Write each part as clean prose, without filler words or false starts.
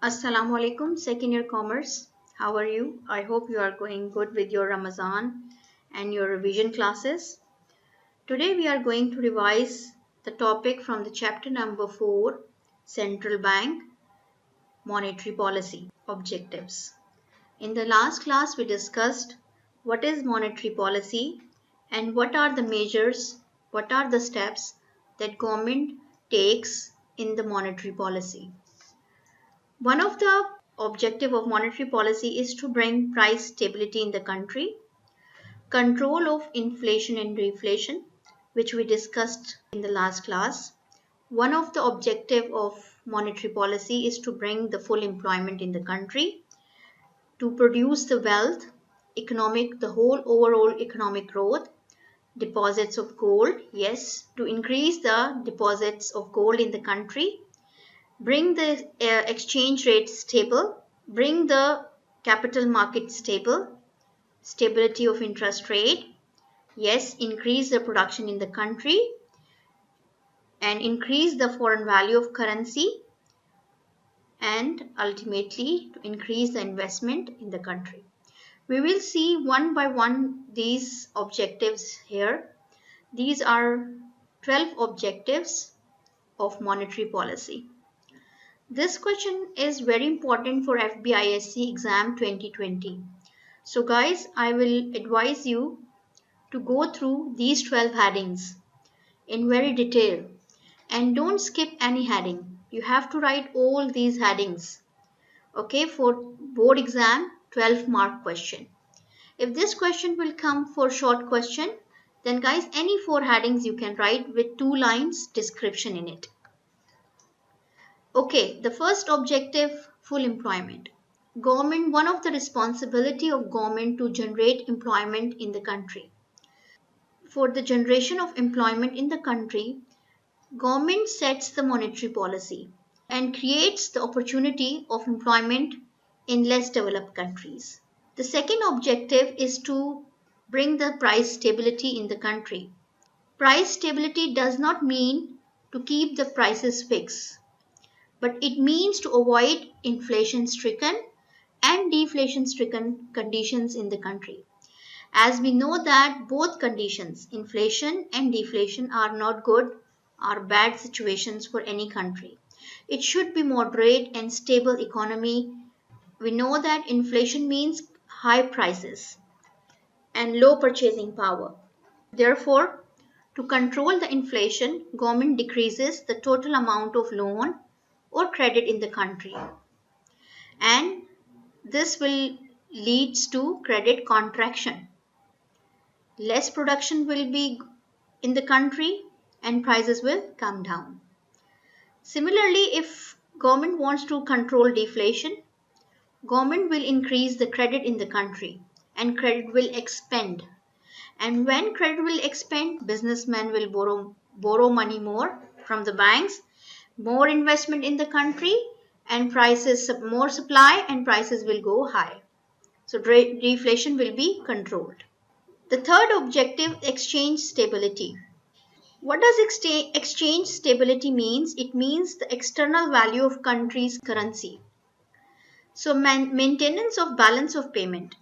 Assalamu alaikum, second year commerce. How are you? I hope you are going good with your Ramadan and your revision classes. Today we are going to revise the topic from the chapter number 4, Central Bank Monetary Policy Objectives. In the last class we discussed what is monetary policy and what are the measures, what are the steps that government takes in the monetary policy. One of the objective of monetary policy is to bring price stability in the country, control of inflation and reflation, which we discussed in the last class. One of the objective of monetary policy is to bring the full employment in the country, to produce the wealth, the whole overall economic growth, deposits of gold, yes, to increase the deposits of gold in the country, bring the exchange rate stable, bring the capital market stable, stability of interest rate, yes, increase the production in the country and increase the foreign value of currency, and ultimately to increase the investment in the country. We will see one by one these objectives here. These are 12 objectives of monetary policy. This question is very important for FBISC exam 2020. So guys, I will advise you to go through these 12 headings in very detail and don't skip any heading. You have to write all these headings. Okay, for board exam 12 mark question. If this question will come for short question, then guys any 4 headings you can write with 2 lines description in it. Okay, the first objective, full employment. Government, one of the responsibility of government to generate employment in the country. For the generation of employment in the country, government sets the monetary policy and creates the opportunity of employment in less developed countries. The second objective is to bring the price stability in the country. Price stability does not mean to keep the prices fixed, but it means to avoid inflation-stricken and deflation-stricken conditions in the country. As we know that both conditions, inflation and deflation, are not good, are bad situations for any country. It should be moderate and stable economy. We know that inflation means high prices and low purchasing power. Therefore, to control the inflation, government decreases the total amount of loan or credit in the country, and this will leads to credit contraction. Less production will be in the country and prices will come down. Similarly, if government wants to control deflation, government will increase the credit in the country and credit will expand. And when credit will expand, businessmen will borrow money more from the banks, more investment in the country, and prices, more supply and prices will go high. So deflation will be controlled. The third objective, exchange stability. What does exchange stability means? It means the external value of country's currency. So maintenance of balance of payment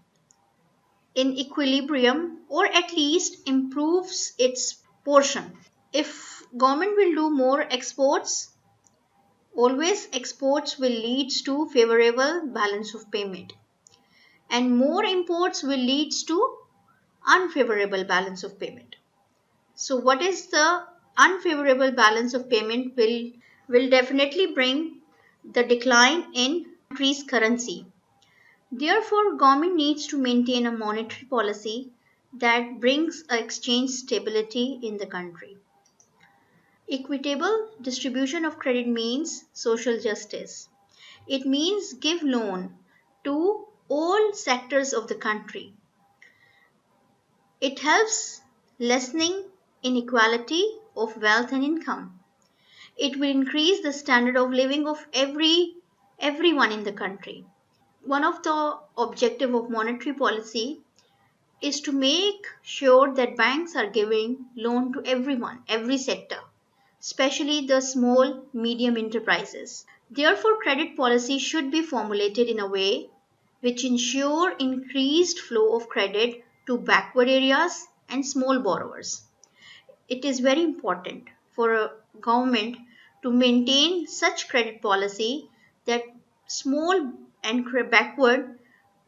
in equilibrium, or at least improves its portion. If government will do more exports, always exports will lead to favorable balance of payment, and more imports will lead to unfavorable balance of payment. So what is the unfavorable balance of payment will definitely bring the decline in country's currency. Therefore, government needs to maintain a monetary policy that brings exchange stability in the country. Equitable distribution of credit means social justice. It means give loan to all sectors of the country. It helps lessening inequality of wealth and income. It will increase the standard of living of everyone in the country. One of the objective of monetary policy is to make sure that banks are giving loan to everyone, every sector, especially the small medium enterprises. Therefore, credit policy should be formulated in a way which ensure increased flow of credit to backward areas and small borrowers. It is very important for a government to maintain such credit policy that small and backward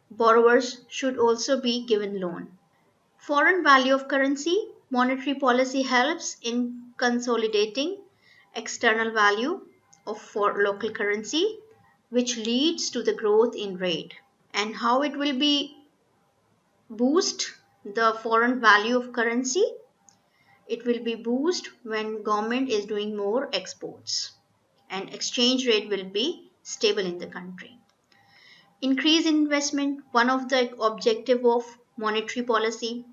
borrowers should also be given loan. Foreign value of currency, monetary policy helps in consolidating external value of for local currency, which leads to the growth in rate. And how it will be boost the foreign value of currency? It will be boost when government is doing more exports and exchange rate will be stable in the country. Increase in investment, one of the objective of monetary policy,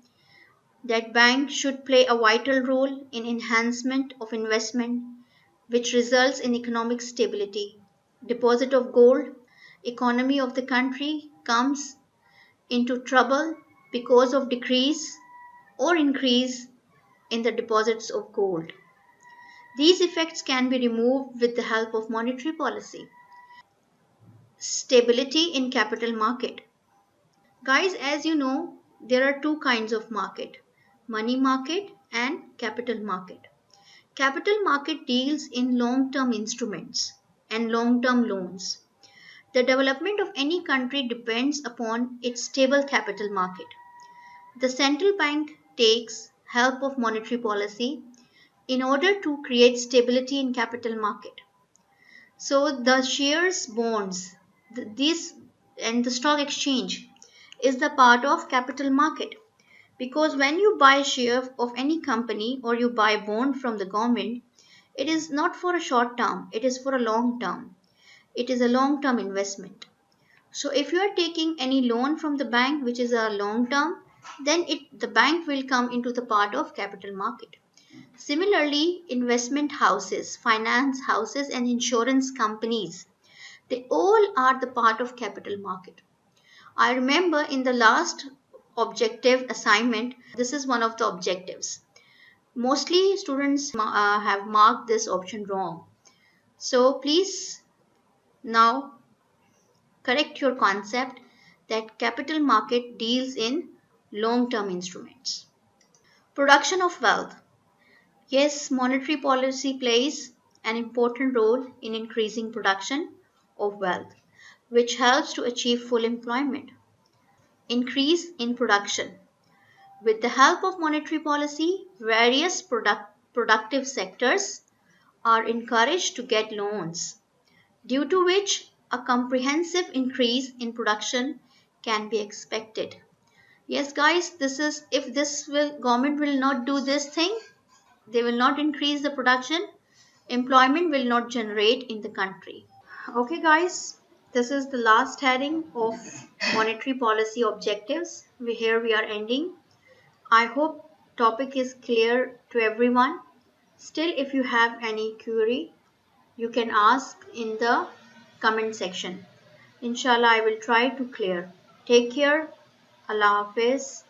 that bank should play a vital role in enhancement of investment which results in economic stability. Deposit of gold, economy of the country comes into trouble because of decrease or increase in the deposits of gold. These effects can be removed with the help of monetary policy. Stability in capital market. Guys, as you know, there are two kinds of market: money market and capital market. Capital market deals in long-term instruments and long-term loans. The development of any country depends upon its stable capital market. The central bank takes help of monetary policy in order to create stability in capital market. So the shares, bonds, this and the stock exchange is the part of capital market, because when you buy share of any company or you buy bond from the government, it is not for a short term, it is for a long term. It is a long term investment. So if you are taking any loan from the bank which is a long term, then the bank will come into the part of capital market. Similarly, investment houses, finance houses and insurance companies, they all are the part of capital market. I remember in the last objective assignment, this is one of the objectives. Mostly students have marked this option wrong. So please now correct your concept that capital market deals in long-term instruments. Production of wealth. Yes, monetary policy plays an important role in increasing production of wealth, which helps to achieve full employment. Increase in production. With the help of monetary policy, various productive sectors are encouraged to get loans, due to which a comprehensive increase in production can be expected. Yes, guys, this is if this will government will not do this thing, they will not increase the production, employment will not generate in the country. Okay, guys, this is the last heading of monetary policy objectives. Here we are ending. I hope topic is clear to everyone. Still, if you have any query, you can ask in the comment section. Inshallah, I will try to clear. Take care. Allah Hafiz.